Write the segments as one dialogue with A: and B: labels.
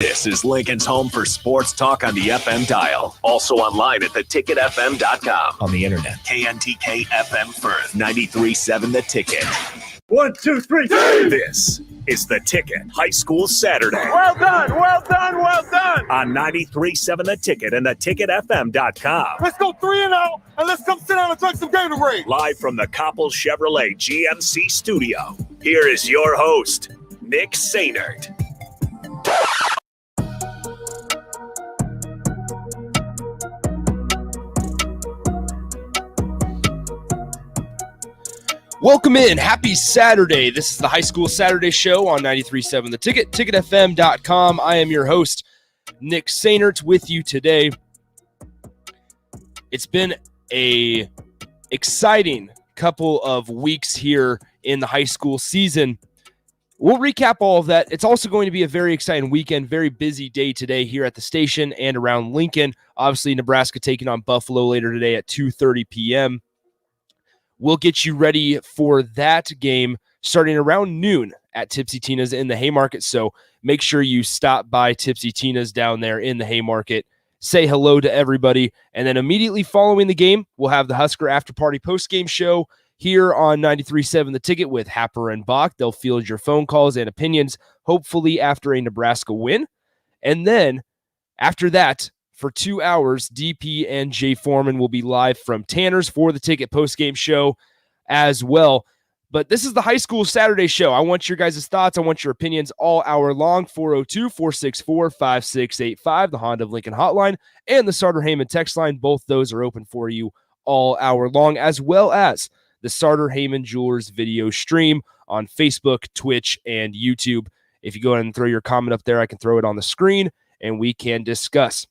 A: This is Lincoln's home for sports talk on the FM dial. Also online at theticketfm.com. On the internet, KNTK FM Firth, 93.7 The Ticket.
B: 1, 2, 3.
A: This is The Ticket High School Saturday.
B: Well done, well done, well done.
A: On 93.7 The Ticket and theticketfm.com.
B: Let's go 3-0, and let's come sit down and drink some Gatorade.
A: Live from the Koppel Chevrolet GMC studio, here is your host, Nick Sainert.
C: Welcome in. Happy Saturday. This is the High School Saturday Show on 93.7 The Ticket, ticketfm.com. I am your host, Nick Sainert, with you today. It's been a exciting couple of weeks here in the high school season. We'll recap all of that. It's also going to be a very exciting weekend, very busy day today here at the station and around Lincoln. Obviously, Nebraska taking on Buffalo later today at 2:30 p.m. We'll get you ready for that game starting around noon at Tipsy Tina's in the Haymarket. So make sure you stop by Tipsy Tina's down there in the Haymarket. Say hello to everybody. And then immediately following the game, we'll have the Husker After Party post-game show here on 93.7 The Ticket with Happer and Bach. They'll field your phone calls and opinions, hopefully after a Nebraska win. And then after that, for 2 hours, DP and Jay Foreman will be live from Tanner's for the Ticket postgame show as well. But this is the High School Saturday Show. I want your guys' thoughts. I want your opinions all hour long. 402-464-5685, the Honda of Lincoln hotline, and the Sartor Heyman text line. Both those are open for you all hour long, as well as the Sartor Heyman Jewelers video stream on Facebook, Twitch, and YouTube. If you go ahead and throw your comment up there, I can throw it on the screen, and we can discuss.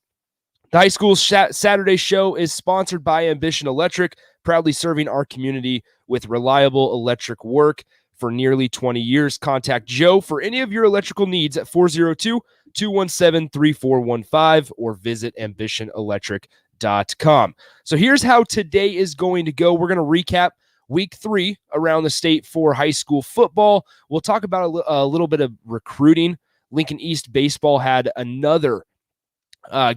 C: The High School Saturday Show is sponsored by Ambition Electric, proudly serving our community with reliable electric work for nearly 20 years. Contact Joe for any of your electrical needs at 402-217-3415 or visit ambitionelectric.com. So here's how today is going to go. We're going to recap Week 3 around the state for high school football. We'll talk about a little bit of recruiting. Lincoln East baseball had another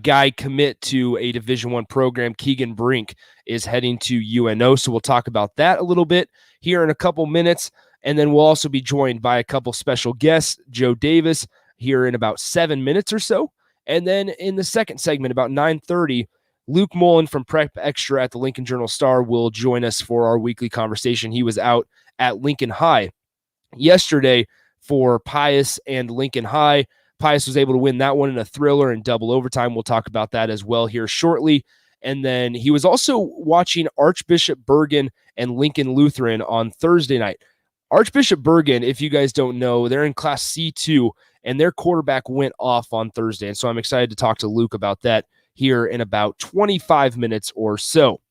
C: guy commit to a Division I program. Keegan Brink is heading to UNO, so we'll talk about that a little bit here in a couple minutes, and then we'll also be joined by a couple special guests, Joe Davis, here in about 7 minutes or so, and then in the second segment, about 9:30, Luke Mullen from Prep Extra at the Lincoln Journal-Star will join us for our weekly conversation. He was out at Lincoln High yesterday for Pius and Lincoln High. Pius was able to win that one in a thriller in double overtime. We'll talk about that as well here shortly. And then he was also watching Archbishop Bergen and Lincoln Lutheran on Thursday night. Archbishop Bergen, if you guys don't know, they're in Class C2, and their quarterback went off on Thursday. And so I'm excited to talk to Luke about that here in about 25 minutes or so.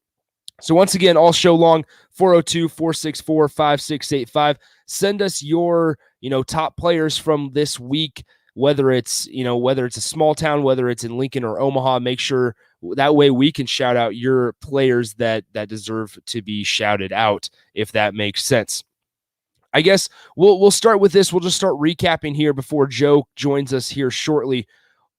C: So once again, all show long, 402-464-5685. Send us your, top players from this week. Whether it's a small town, whether it's in Lincoln or Omaha, make sure that way we can shout out your players that deserve to be shouted out, if that makes sense. I guess we'll start with this. We'll just start recapping here before Joe joins us here shortly.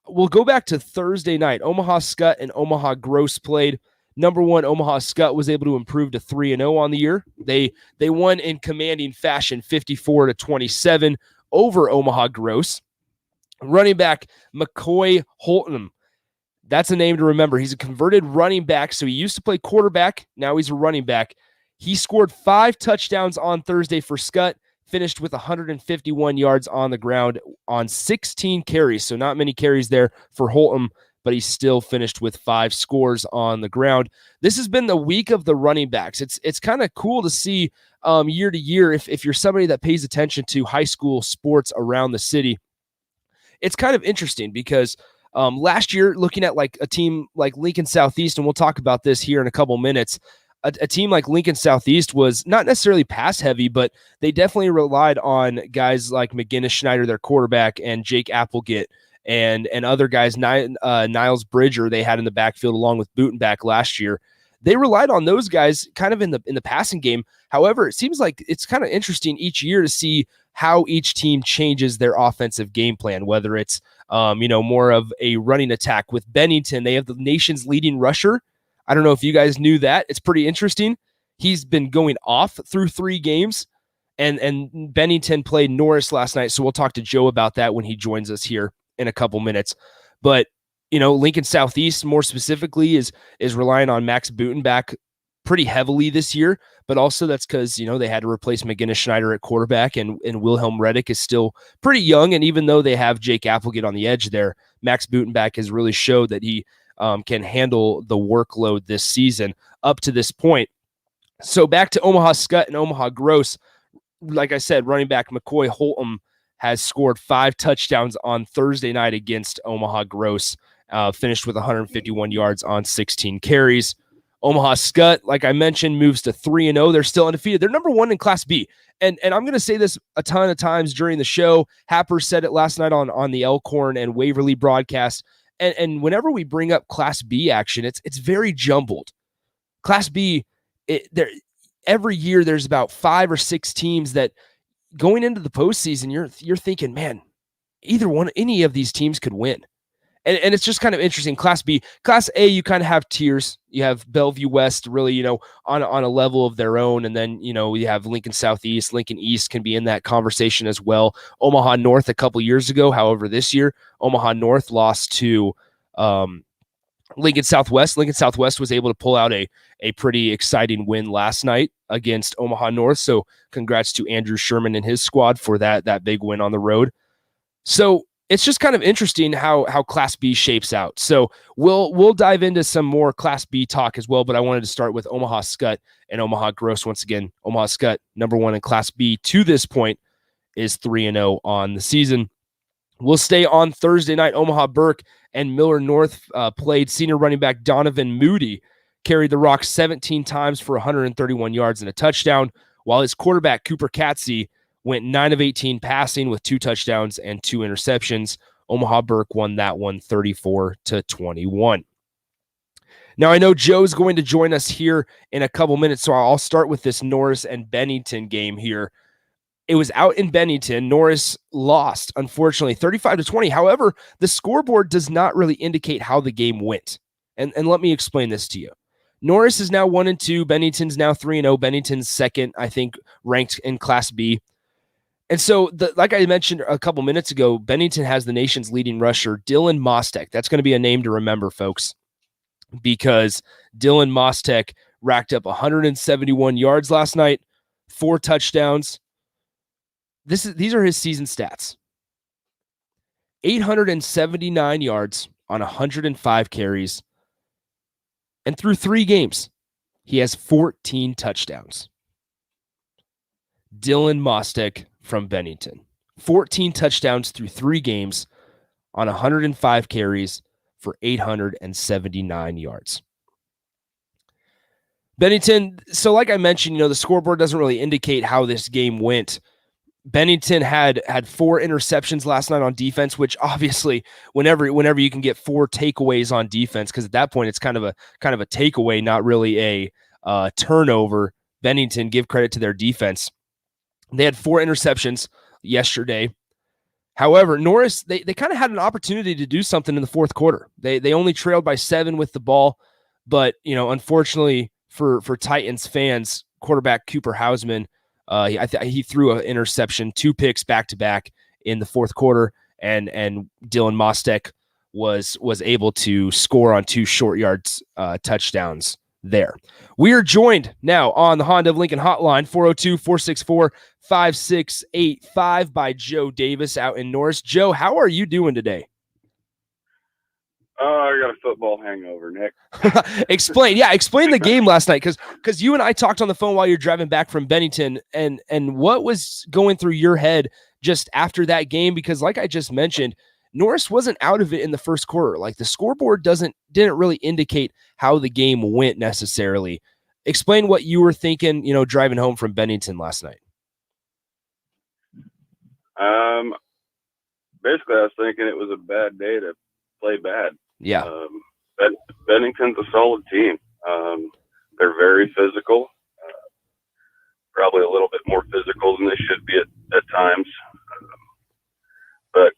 C: We'll go back to Thursday night. Omaha Skutt and Omaha Gross played. Number one, Omaha Skutt was able to improve to 3-0 on the year. They won in commanding fashion, 54-27 over Omaha Gross. Running back McCoy Holton. That's a name to remember. He's a converted running back, so he used to play quarterback. Now he's a running back. He scored 5 touchdowns on Thursday for Skutt, finished with 151 yards on the ground on 16 carries. So not many carries there for Holton, but he still finished with 5 scores on the ground. This has been the week of the running backs. It's kind of cool to see year to year if you're somebody that pays attention to high school sports around the city. It's kind of interesting because last year, looking at like a team like Lincoln Southeast, and we'll talk about this here in a couple minutes, a team like Lincoln Southeast was not necessarily pass heavy, but they definitely relied on guys like McGinnis Schneider, their quarterback, and Jake Applegate, and other guys, Niles Bridger they had in the backfield along with Butenbach last year. They relied on those guys kind of in the passing game. However, it seems like it's kind of interesting each year to see how each team changes their offensive game plan, whether it's, more of a running attack. With Bennington, they have the nation's leading rusher. I don't know if you guys knew that. It's pretty interesting. He's been going off through 3 games, and Bennington played Norris last night, so we'll talk to Joe about that when he joins us here in a couple minutes. But, Lincoln Southeast more specifically is relying on Max Butenbach pretty heavily this year, but also that's because, they had to replace McGinnis Schneider at quarterback, and Wilhelm Reddick is still pretty young. And even though they have Jake Applegate on the edge there, Max Butenbach has really showed that he can handle the workload this season up to this point. So back to Omaha Skutt and Omaha Gross. Like I said, running back McCoy Holtom has scored 5 touchdowns on Thursday night against Omaha Gross, finished with 151 yards on 16 carries. Omaha Skutt, like I mentioned, moves to 3-0. They're still undefeated. They're number 1 in Class B. And I'm going to say this a ton of times during the show. Happer said it last night on the Elkhorn and Waverly broadcast. And whenever we bring up Class B action, it's very jumbled. Class B, every year there's about 5 or 6 teams that going into the postseason, you're thinking, man, any of these teams could win. And it's just kind of interesting. Class B, Class A, you kind of have tiers. You have Bellevue West really, on a level of their own. And then, you have Lincoln Southeast. Lincoln East can be in that conversation as well. Omaha North a couple years ago. However, this year, Omaha North lost to Lincoln Southwest. Lincoln Southwest was able to pull out a pretty exciting win last night against Omaha North. So congrats to Andrew Sherman and his squad for that big win on the road. So it's just kind of interesting how Class B shapes out. So we'll dive into some more Class B talk as well, but I wanted to start with Omaha Skutt and Omaha Gross. Once again, Omaha Skutt, number 1 in Class B to this point, is 3-0 on the season. We'll stay on Thursday night. Omaha Burke and Miller North played. Senior running back Donovan Moody carried the rock 17 times for 131 yards and a touchdown, while his quarterback Cooper Katsey went 9 of 18 passing with 2 touchdowns and 2 interceptions. Omaha Burke won that one 34-21. Now, I know Joe's going to join us here in a couple minutes, so I'll start with this Norris and Bennington game here. It was out in Bennington. Norris lost, unfortunately, 35-20. However, the scoreboard does not really indicate how the game went. And let me explain this to you. Norris is now 1-2. Bennington's now 3-0. Bennington's second, I think, ranked in Class B. And so, like I mentioned a couple minutes ago, Bennington has the nation's leading rusher, Dylan Mostek. That's going to be a name to remember, folks, because Dylan Mostek racked up 171 yards last night, 4 touchdowns. These are his season stats. 879 yards on 105 carries. And through 3 games, he has 14 touchdowns. Dylan Mostek from Bennington. 14 touchdowns through 3 games on 105 carries for 879 yards. Bennington, so like I mentioned, the scoreboard doesn't really indicate how this game went. Bennington had 4 interceptions last night on defense, which obviously whenever you can get 4 takeaways on defense, because at that point it's kind of a takeaway, not really a turnover. Bennington, give credit to their defense. They had 4 interceptions yesterday. However, Norris, they kind of had an opportunity to do something in the fourth quarter. They only trailed by 7 with the ball, but unfortunately for Titans fans, quarterback Cooper Hausman, he threw an interception, 2 picks back to back in the fourth quarter, and Dylan Mostek was able to score on 2 short yards touchdowns there. We are joined now on the Honda of Lincoln hotline, 402-464-5685 by Joe Davis out in Norris. Joe, how are you doing today?
D: I got a football hangover, Nick.
C: Explain the game last night, because you and I talked on the phone while you're driving back from Bennington, and what was going through your head just after that game? Because like I just mentioned, Norris wasn't out of it in the first quarter. Like, the scoreboard didn't really indicate how the game went necessarily. Explain what you were thinking, driving home from Bennington last night.
D: Basically, I was thinking it was a bad day to play bad.
C: Yeah.
D: Bennington's a solid team. They're very physical. probably a little bit more physical than they should be at times. But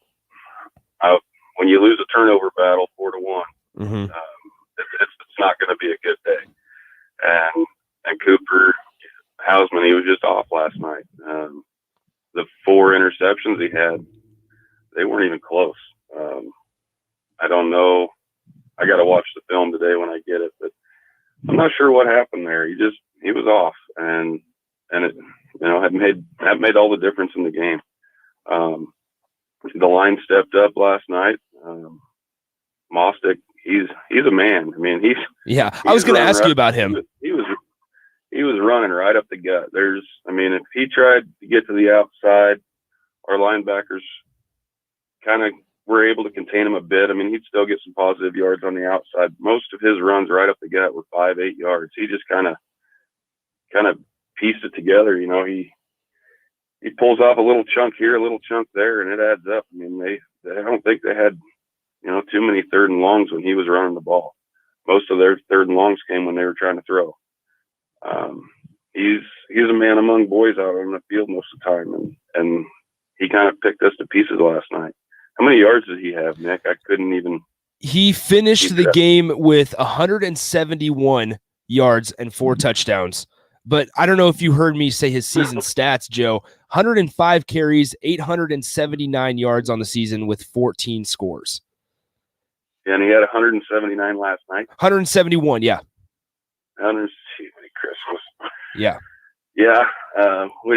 D: when you lose a turnover battle 4-1, it's not going to be a good day. And Cooper Hausman, he was just off last night. The 4 interceptions he had, they weren't even close. I don't know. I got to watch the film today when I get it, but I'm not sure what happened there. He was off, and it, had made all the difference in the game. The line stepped up last night. Mostick, he's a man. I mean,
C: I was going to ask you about him.
D: He was running right up the gut. If he tried to get to the outside, our linebackers kind of were able to contain him a bit. I mean, he'd still get some positive yards on the outside. Most of his runs right up the gut were 5-8 yards. He just kind of pieced it together. He pulls off a little chunk here, a little chunk there, and it adds up. I mean, I don't think they had, too many 3rd and longs when he was running the ball. Most of their 3rd and longs came when they were trying to throw. He's a man among boys out on the field most of the time, and he kind of picked us to pieces last night. How many yards did he have, Nick? I couldn't even.
C: He finished the game with 171 yards and 4 touchdowns. But I don't know if you heard me say his season stats, Joe. 105 carries, 879 yards on the season with 14 scores.
D: Yeah, and he had 179 last night.
C: 171, yeah.
D: 170 Christmas.
C: Yeah.
D: Yeah, we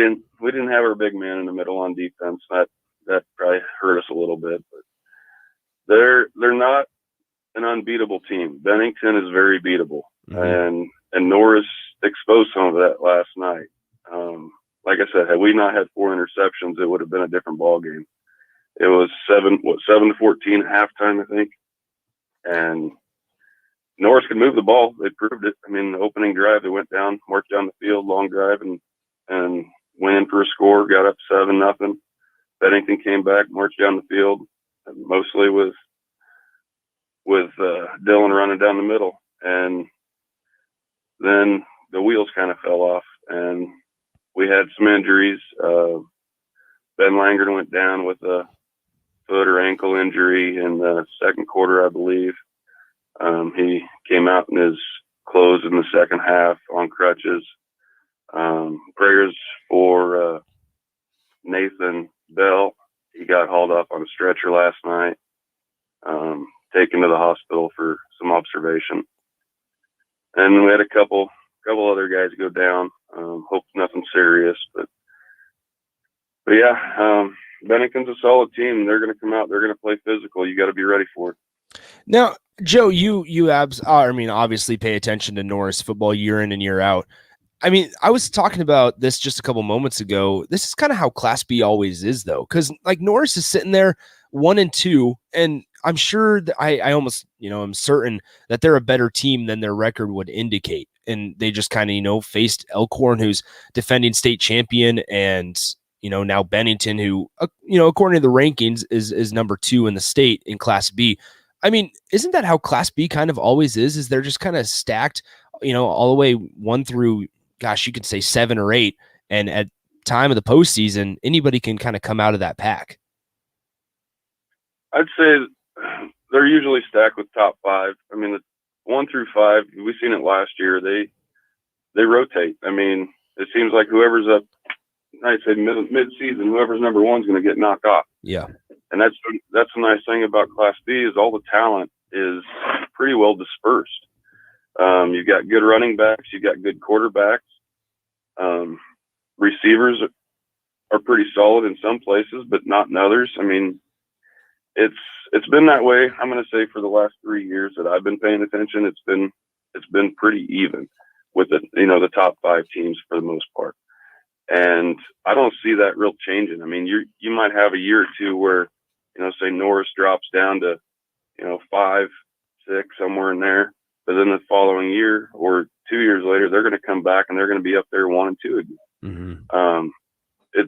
D: didn't have our big man in the middle on defense. That probably hurt us a little bit, but they're not an unbeatable team. Bennington is very beatable, and Norris exposed some of that last night. Like I said, had we not had 4 interceptions, it would have been a different ball game. It was 7-14 at halftime, I think, and Norris could move the ball. They proved it. I mean, the opening drive, they went down, marched down the field, long drive, and went in for a score, got up 7-0. Bennington came back, marched down the field, mostly with Dylan running down the middle. And then the wheels kind of fell off, and we had some injuries. Ben Langren went down with a foot or ankle injury in the second quarter, I believe. He came out in his clothes in the second half on crutches. Prayers for Nathan Bell. He got hauled off on a stretcher last night, taken to the hospital for some observation. And we had a couple other guys go down. Hope nothing serious, but yeah, Bennington's a solid team. They're going to come out. They're going to play physical. You got to be ready for it.
C: Now, Joe, you obviously pay attention to Norris football year in and year out. I mean, I was talking about this just a couple moments ago. This is kind of how Class B always is, though, because like Norris is sitting there 1-2, and I'm sure that I almost, I'm certain that they're a better team than their record would indicate. And they just kind of, faced Elkhorn, who's defending state champion, and, now Bennington, who, according to the rankings is number 2 in the state in Class B. I mean, isn't that how Class B kind of always is? Is they're just kind of stacked, all the way 1 through, gosh, you could say 7 or 8. And at time of the postseason, anybody can kind of come out of that pack.
D: I'd say they're usually stacked with top 5. I mean, the 1 through 5, we've seen it last year. They rotate. I mean, it seems like whoever's up, I'd say mid-season, whoever's number 1 is going to get knocked off.
C: Yeah.
D: And that's the nice thing about Class B is all the talent is pretty well dispersed. You've got good running backs, you've got good quarterbacks. Receivers are pretty solid in some places, but not in others. I mean, it's been that way. I'm going to say for the last 3 years that I've been paying attention, it's been pretty even with the top 5 teams for the most part. And I don't see that real changing. I mean, you might have a year or two where, say Norris drops down to, 5, 6, somewhere in there. But then the following year or 2 years later, they're going to come back and they're going to be up there 1 and 2 again.
C: Mm-hmm.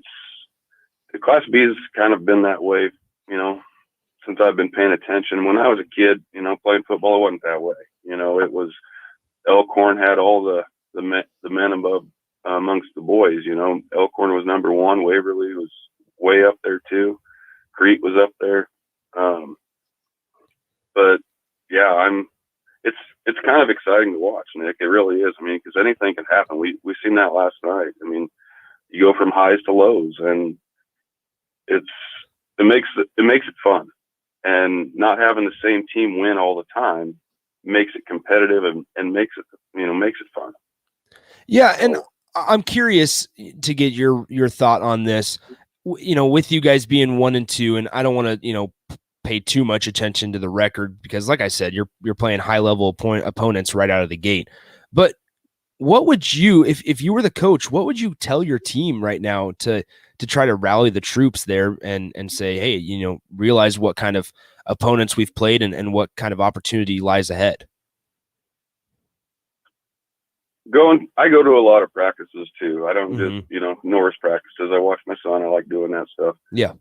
D: The Class B has kind of been that way, since I've been paying attention. When I was a kid, playing football, it wasn't that way. It was Elkhorn had all the men above amongst the boys. You know, Elkhorn was number one. Waverly was way up there too. Crete was up there. But yeah, it's kind of exciting to watch, Nick. It really is. I mean, because anything can happen. We've seen that last night. I mean, you go from highs to lows, and it makes it fun. And not having the same team win all the time makes it competitive and makes it fun.
C: Yeah, and I'm curious to get your thought on this. You know, with you guys being 1-2, and I don't want to pay too much attention to the record because, like I said, you're playing high level opponents right out of the gate. But what would you, if you were the coach, what would you tell your team right now to try to rally the troops there and say, hey, realize what kind of opponents we've played and what kind of opportunity lies ahead?
D: I go to a lot of practices too. I don't just, Norris practices. I watch my son. I like doing that stuff.
C: Yeah.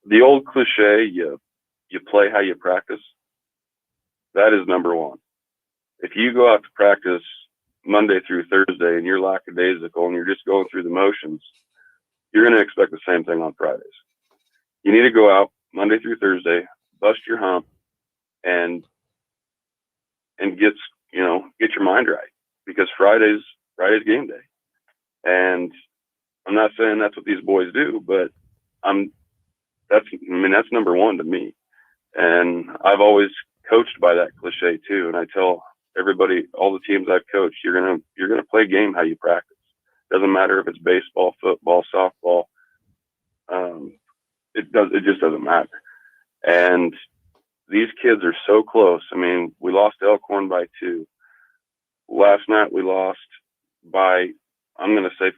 D: The old cliche, you play how you practice. That is number one. If you go out to practice Monday through Thursday and you're lackadaisical and you're just going through the motions, you're going to expect the same thing on Fridays. You need to go out Monday through Thursday, bust your hump, and get your mind right, because Friday's game day. And I'm not saying that's what these boys do, but that's number one to me. And I've always coached by that cliche too. And I tell everybody, all the teams I've coached, you're gonna play game how you practice. Doesn't matter if it's baseball, football, softball. It just doesn't matter. And these kids are so close. I mean, we lost Elkhorn by 2. Last night we lost by, I'm going to say,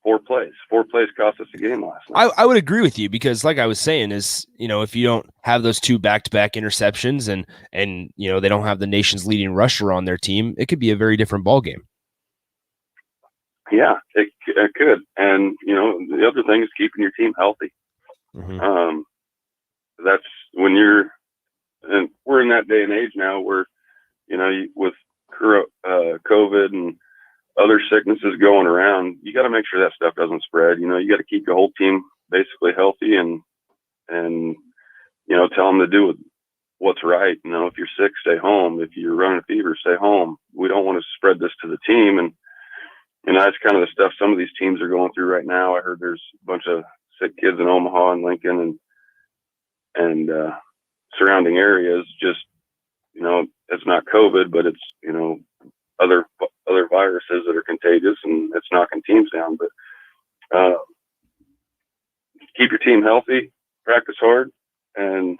D: 4 plays. 4 plays cost us a game last night.
C: I would agree with you because, like I was saying, is if you don't have those 2 back-to-back interceptions and they don't have the nation's leading rusher on their team, it could be a very different ball game.
D: Yeah, it could. And the other thing is keeping your team healthy.
C: Mm-hmm.
D: That's when and we're in that day and age now where with COVID and other sicknesses going around, you got to make sure that stuff doesn't spread. You got to keep your whole team basically healthy and tell them to do what's right. If you're sick, stay home. If you're running a fever, stay home. We don't want to spread this to the team. And that's kind of the stuff some of these teams are going through right now. I heard there's a bunch of sick kids in Omaha and Lincoln and surrounding areas. Just, it's not COVID, but it's, other viruses that are contagious, and it's knocking teams down. But keep your team healthy, practice hard, and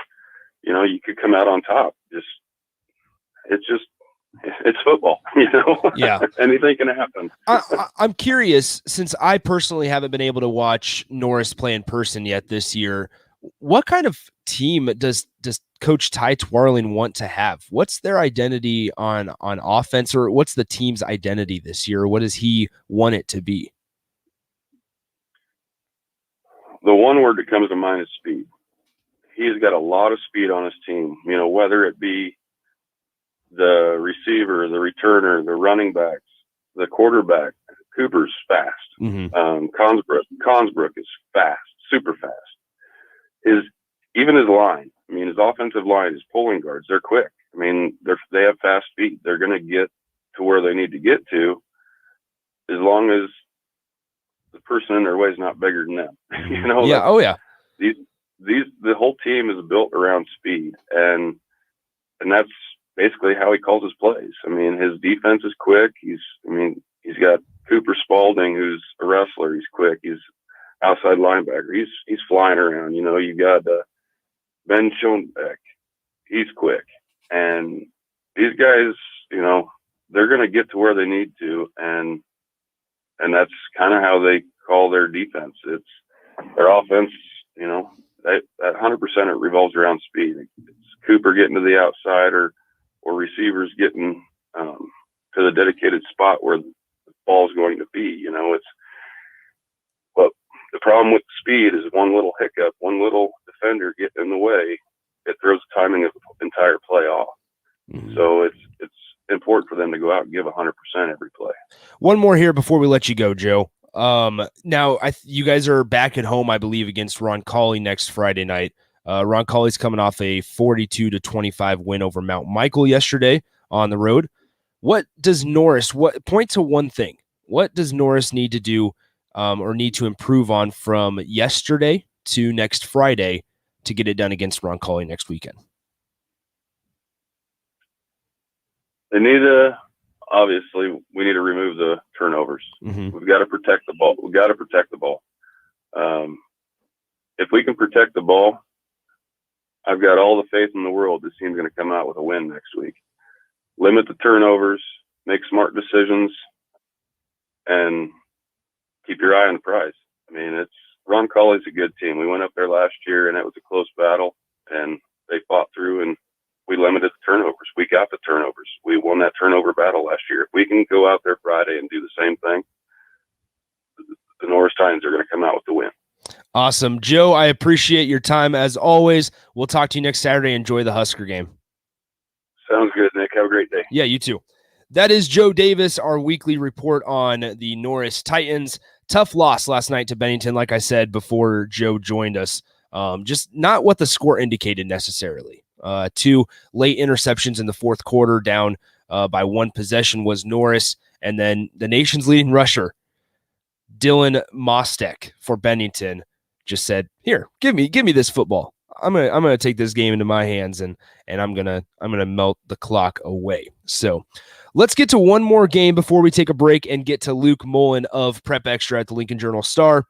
D: you could come out on top. It's football,
C: Yeah.
D: Anything can happen.
C: I'm curious, since I personally haven't been able to watch Norris play in person yet this year, what kind of team does Coach Ty Twarling want to have? What's their identity on offense, or what's the team's identity this year? What does he want it to be?
D: The one word that comes to mind is speed. He's got a lot of speed on his team, whether it be the receiver, the returner, the running backs, the quarterback. Cooper's fast.
C: Mm-hmm.
D: Consbrook is fast, super fast. Even his line, his offensive line, his pulling guards, they're quick. They have fast feet. They're going to get to where they need to get to as long as the person in their way is not bigger than them.
C: Yeah. Oh yeah.
D: The whole team is built around speed, and that's basically how he calls his plays. His defense is quick. He's got Cooper Spalding, who's a wrestler. He's quick. He's outside linebacker. He's flying around. You got Ben Schoenbeck. He's quick. And these guys, they're going to get to where they need to. And that's kind of how they call their defense. It's their offense, that 100% it revolves around speed. It's Cooper getting to the outside or receivers getting to the dedicated spot where the ball's going to be. But the problem with speed is one little hiccup, one little defender getting in the way, it throws the timing of the entire play off. Mm-hmm. So it's important for them to go out and give 100% every play.
C: One more here before we let you go, Joe. Now you guys are back at home, I believe, against Roncalli next Friday night. Roncalli's coming off a 42-25 win over Mount Michael yesterday on the road. What does Norris? Point to one thing? What does Norris need to do or need to improve on from yesterday to next Friday to get it done against Roncalli next weekend?
D: They need to. Obviously, we need to remove the turnovers.
C: Mm-hmm.
D: We've got to protect the ball. If we can protect the ball, I've got all the faith in the world this team's going to come out with a win next week. Limit the turnovers, make smart decisions, and keep your eye on the prize. I mean, Roncalli's a good team. We went up there last year, and it was a close battle, and they fought through, and we limited the turnovers. We got the turnovers. We won that turnover battle last year. If we can go out there Friday and do the same thing, the Norris Titans are going to come out with the win.
C: Awesome. Joe, I appreciate your time as always. We'll talk to you next Saturday. Enjoy the Husker game.
D: Sounds good, Nick. Have a great day.
C: Yeah, you too. That is Joe Davis, our weekly report on the Norris Titans. Tough loss last night to Bennington, like I said before Joe joined us. Just not what the score indicated necessarily. 2 late interceptions in the fourth quarter, down by 1 possession was Norris, and then the nation's leading rusher, Dylan Mostek for Bennington, just said, "Here, give me this football. I'm gonna take this game into my hands and I'm gonna melt the clock away." So let's get to one more game before we take a break and get to Luke Mullen of Prep Extra at the Lincoln Journal-Star.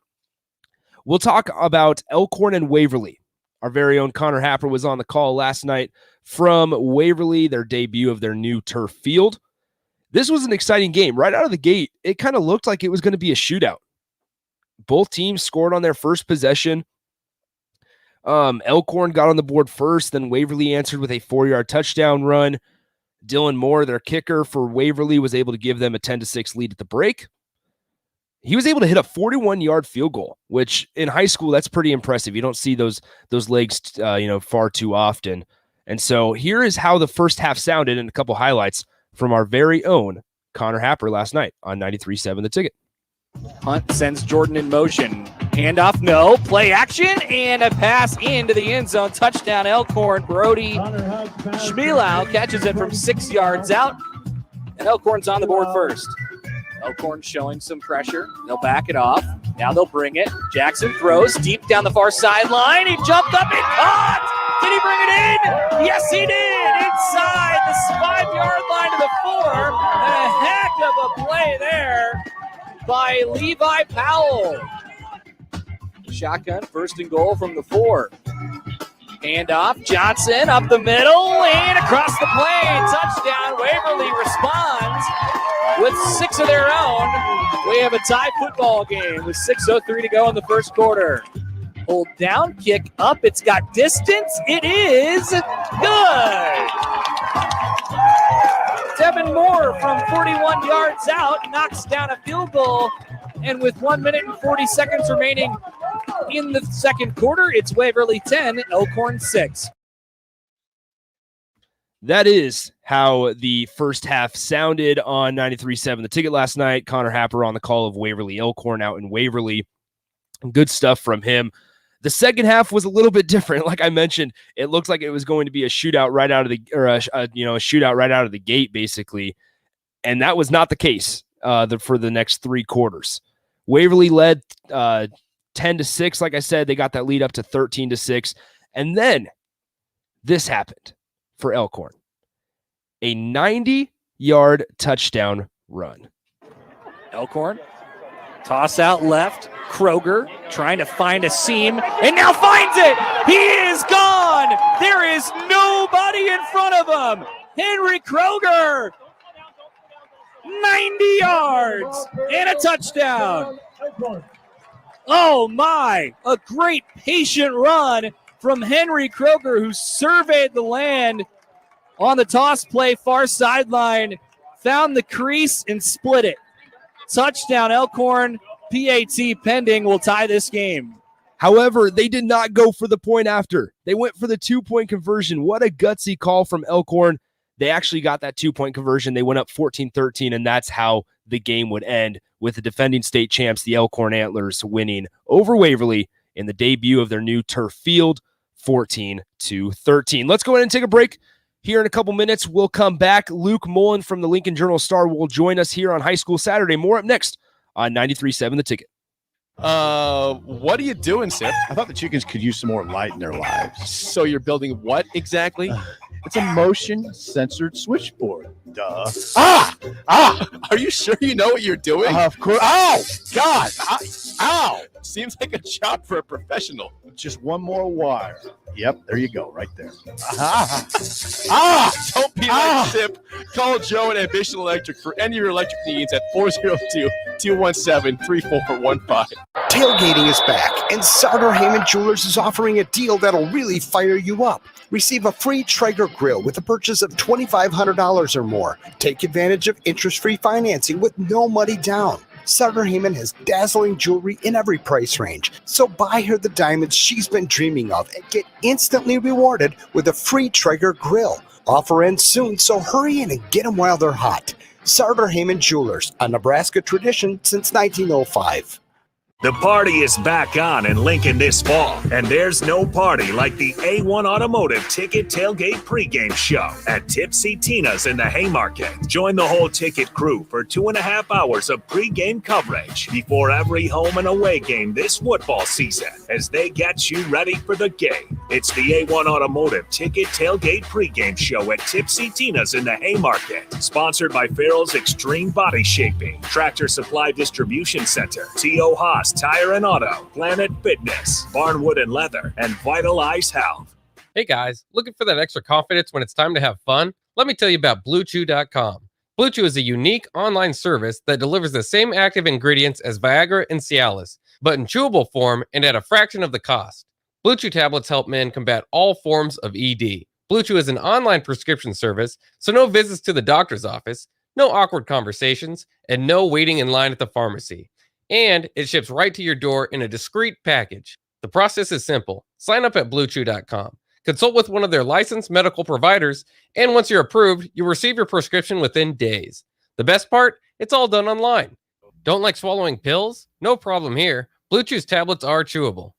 C: We'll talk about Elkhorn and Waverly. Our very own Connor Happer was on the call last night from Waverly, their debut of their new turf field. This was an exciting game. Right out of the gate, it kind of looked like it was going to be a shootout. Both teams scored on their first possession. Elkhorn got on the board first, then Waverly answered with a 4-yard touchdown run. Dylan Moore, their kicker for Waverly, was able to give them a 10-6 lead at the break. He was able to hit a 41-yard field goal, which in high school, that's pretty impressive. You don't see those legs, far too often. And so here is how the first half sounded, and a couple highlights from our very own Connor Happer last night on 93.7 The Ticket.
E: Hunt sends Jordan in motion. Handoff, no. Play action, and a pass into the end zone. Touchdown, Elkhorn. Brody Schmielau catches it from 6 yards out, and Elkhorn's on the board first. Elkhorn showing some pressure. They'll back it off. Now they'll bring it. Jackson throws deep down the far sideline. He jumped up and caught. Did he bring it in? Yes, he did. Inside the 5-yard line to the 4. And a heck of a play there by Levi Powell. Shotgun, first and goal from the 4. Handoff, Johnson up the middle and across the plane. Touchdown, Waverly responds with 6 of their own. We have a tie football game with 6:03 to go in the first quarter. Hold down, kick up, it's got distance. It is good. Devin Moore from 41 yards out knocks down a field goal. And with 1 minute and 40 seconds remaining in the second quarter, it's Waverly 10, Elkhorn 6.
C: That is how the first half sounded on 93.7 The Ticket last night. Connor Happer on the call of Waverly Elkhorn out in Waverly. Good stuff from him. The second half was a little bit different. Like I mentioned, it looked like it was going to be a shootout right out of the, or a shootout right out of the gate, basically, and that was not the case for the next 3 quarters. Waverly led 10-6. Like I said, they got that lead up to 13-6, and then this happened for Elkhorn: a 90-yard touchdown run.
E: Elkhorn toss out left. Kroger trying to find a seam and now finds it. He is gone. There is nobody in front of him. Henry Kroger, 90 yards and a touchdown. Oh my, a great patient run from Henry Kroger, who surveyed the land on the toss play far sideline, found the crease and split it. Touchdown Elkhorn. PAT pending will tie this game.
C: However, they did not go for the point after. They went for the 2-point conversion. What a gutsy call from Elkhorn. they actually got that 2-point conversion. They went up 14-13, and that's how the game would end, with the defending state champs, the Elkhorn Antlers, winning over Waverly in the debut of their new turf field, 14-13. Let's go ahead and take a break. Here in a couple minutes, we'll come back. Luke Mullen from the Lincoln Journal-Star will join us here on High School Saturday. More up next on 93.7 The Ticket.
F: What are you doing, Sip?
G: I thought the chickens could use some more light in their lives.
F: So you're building what exactly?
G: It's a motion-censored switchboard. Duh.
F: Are you sure you know what you're doing?
G: Of course.
F: Ow! God! Ow! Seems like a job for a professional.
G: Just one more wire. Yep, there you go, right there.
F: Don't be like Sip. Call Joe at Ambition Electric for any of your electric needs at 402-217-3415.
H: Tailgating is back, and Sauter Heyman Jewelers is offering a deal that'll really fire you up. Receive a free Traeger grill with a purchase of $2,500 or more. Take advantage of interest-free financing with no money down. Sauter Heyman has dazzling jewelry in every price range, so buy her the diamonds she's been dreaming of and get instantly rewarded with a free Traeger grill. Offer ends soon, so hurry in and get them while they're hot. Sauter Heyman Jewelers, a Nebraska tradition since 1905.
A: The party is back on in Lincoln this fall, and there's no party like the A1 Automotive Ticket Tailgate pregame show at Tipsy Tina's in the Haymarket. Join the whole Ticket crew for 2.5 hours of pregame coverage before every home and away game this football season as they get you ready for the game. It's the A1 Automotive Ticket Tailgate pregame show at Tipsy Tina's in the Haymarket, sponsored by Farrell's Extreme Body Shaping, Tractor Supply Distribution Center, T.O. Haas Tire and Auto, Planet Fitness, Barnwood and Leather, and Vitalize Health.
I: Hey guys, looking for that extra confidence when it's time to have fun? Let me tell you about BlueChew.com. BlueChew is a unique online service that delivers the same active ingredients as Viagra and Cialis, but in chewable form and at a fraction of the cost. BlueChew tablets help men combat all forms of ED. BlueChew is an online prescription service, so no visits to the doctor's office, no awkward conversations, and no waiting in line at the pharmacy. And it ships right to your door in a discreet package. The process is simple. Sign up at BlueChew.com. Consult with one of their licensed medical providers, and once you're approved, you'll receive your prescription within days. The best part? It's all done online. Don't like swallowing pills? No problem here. Blue Chew's tablets are chewable.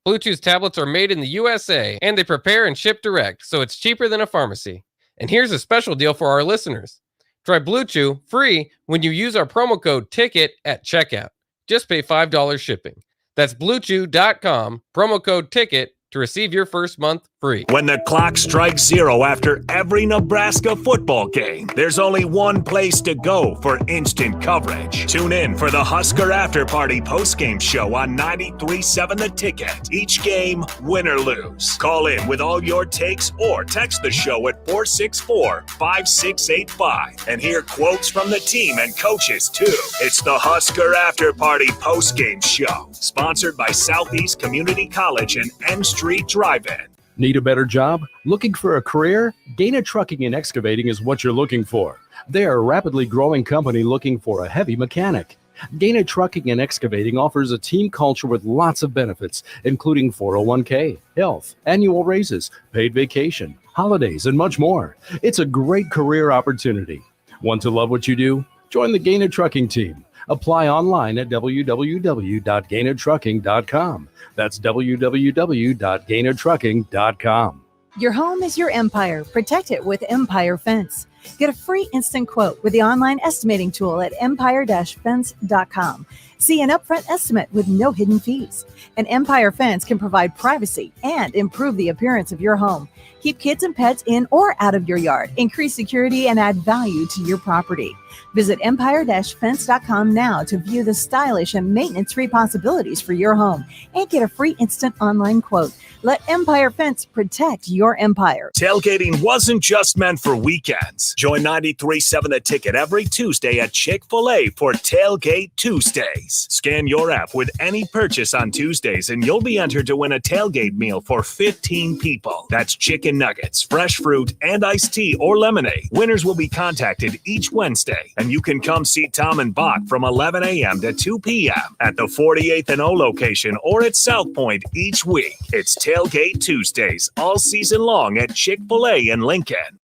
I: Blue Chew's tablets are made in the USA, and they prepare and ship direct, so it's cheaper than a pharmacy. And here's a special deal for our listeners. Try Blue Chew free when you use our promo code TICKET at checkout. Just pay $5 shipping. That's BlueChew.com, promo code TICKET to receive your first month free.
A: When the clock strikes 0 after every Nebraska football game, there's only one place to go for instant coverage. Tune in for the Husker After Party postgame show on 93.7 The Ticket. Each game, win or lose. Call in with all your takes or text the show at 464-5685 and hear quotes from the team and coaches too. It's the Husker After Party postgame show, sponsored by Southeast Community College and M Street Drive-In.
J: Need a better job? Looking for a career? Dana Trucking and Excavating is what you're looking for. They are a rapidly growing company looking for a heavy mechanic. Dana Trucking and Excavating offers a team culture with lots of benefits, including 401k, health, annual raises, paid vacation, holidays, and much more. It's a great career opportunity. Want to love what you do? Join the Dana Trucking team. Apply online at www.gainatrucking.com. That's www.gainatrucking.com.
K: Your home is your empire. Protect it with Empire Fence. Get a free instant quote with the online estimating tool at empire-fence.com. See an upfront estimate with no hidden fees. An Empire Fence can provide privacy and improve the appearance of your home. Keep kids and pets in or out of your yard. Increase security and add value to your property. Visit empire-fence.com now to view the stylish and maintenance-free possibilities for your home and get a free instant online quote. Let Empire Fence protect your empire.
A: Tailgating wasn't just meant for weekends. Join 93.7 The Ticket every Tuesday at Chick-fil-A for Tailgate Tuesdays. Scan your app with any purchase on Tuesdays and you'll be entered to win a tailgate meal for 15 people. That's chicken nuggets, fresh fruit, and iced tea or lemonade. Winners will be contacted each Wednesday, and you can come see Tom and Bach from 11 a.m. to 2 p.m. at the 48th and O location or at South Point each week. It's Tailgate Tuesdays all season long at Chick-fil-A in Lincoln.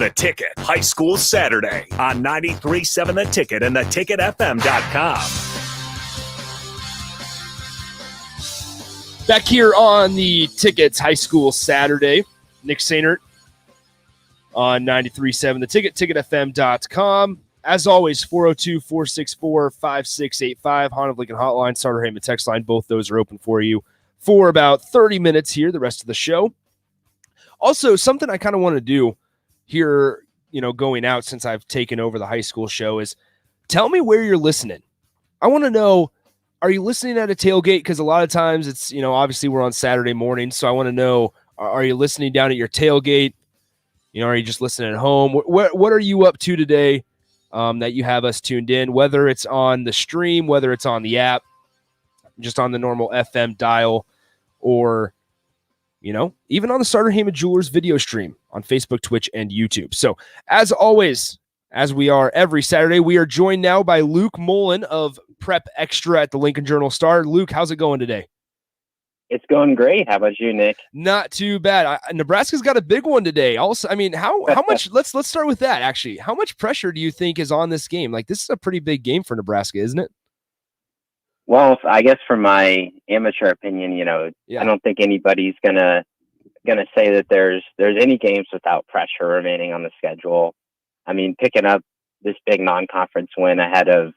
A: The Ticket, High School Saturday on 93.7 The Ticket and theticketfm.com.
C: Back here on the Tickets High School Saturday, Nick Sainert on 93.7 The Ticket, ticketfm.com. As always, 402-464-5685, Honda of Lincoln Hotline, Starter Heyman text line. Both those are open for you for about 30 minutes here, the rest of the show. Also, something I kind of want to do here, going out since I've taken over the high school show is tell me where you're listening. I want to know, are you listening at a tailgate? Because a lot of times it's, obviously we're on Saturday morning, so I want to know, are you listening down at your tailgate? Are you just listening at home? What are you up to today that you have us tuned in, whether it's on the stream, whether it's on the app, just on the normal FM dial, or even on the Starter Heyman Jewelers video stream on Facebook, Twitch, and YouTube. So, as always, as we are every Saturday, we are joined now by Luke Mullen of Prep Extra at the Lincoln Journal-Star. Luke, how's it going today?
L: It's going great. How about you, Nick?
C: Not too bad. Nebraska's got a big one today. Also, how much? Let's start with that. Actually, how much pressure do you think is on this game? Like, this is a pretty big game for Nebraska, isn't it?
L: Well, I guess from my amateur opinion, I don't think anybody's gonna say that there's any games without pressure remaining on the schedule. I mean, picking up this big non-conference win ahead of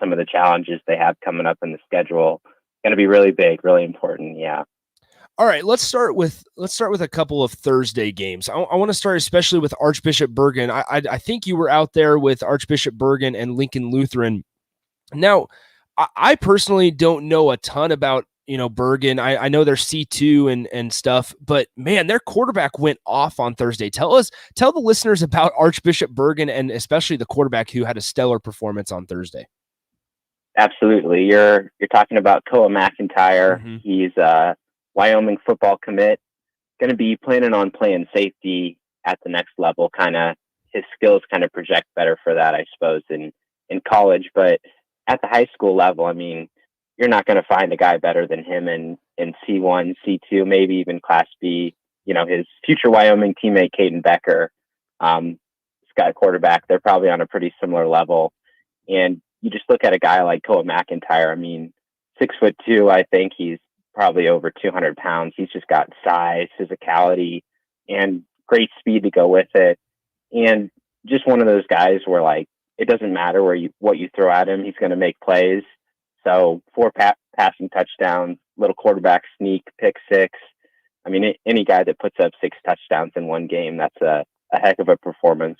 L: some of the challenges they have coming up in the schedule, going to be really big, really important. Yeah.
C: All right, let's start with a couple of Thursday games. I want to start especially with Archbishop Bergen. I think you were out there with Archbishop Bergen and Lincoln Lutheran. Now, I personally don't know a ton about, Bergen. I know they're C2 and stuff, but man, their quarterback went off on Thursday. Tell the listeners about Archbishop Bergen and especially the quarterback who had a stellar performance on Thursday.
L: Absolutely. You're talking about Koa McIntyre. Mm-hmm. He's a Wyoming football commit, going to be planning on playing safety at the next level. His skills project better for that, I suppose, in college, but at the high school level, I mean, you're not going to find a guy better than him in C1, C2, maybe even Class B. His future Wyoming teammate, Caden Becker, he's got a quarterback. They're probably on a pretty similar level. And you just look at a guy like Koa McIntyre. I mean, 6'2", I think he's probably over 200 pounds. He's just got size, physicality, and great speed to go with it. And just one of those guys where, it doesn't matter what you throw at him, he's going to make plays. So 4 passing touchdowns, little quarterback sneak, pick 6. I mean, any guy that puts up 6 touchdowns in one game, that's a heck of a performance.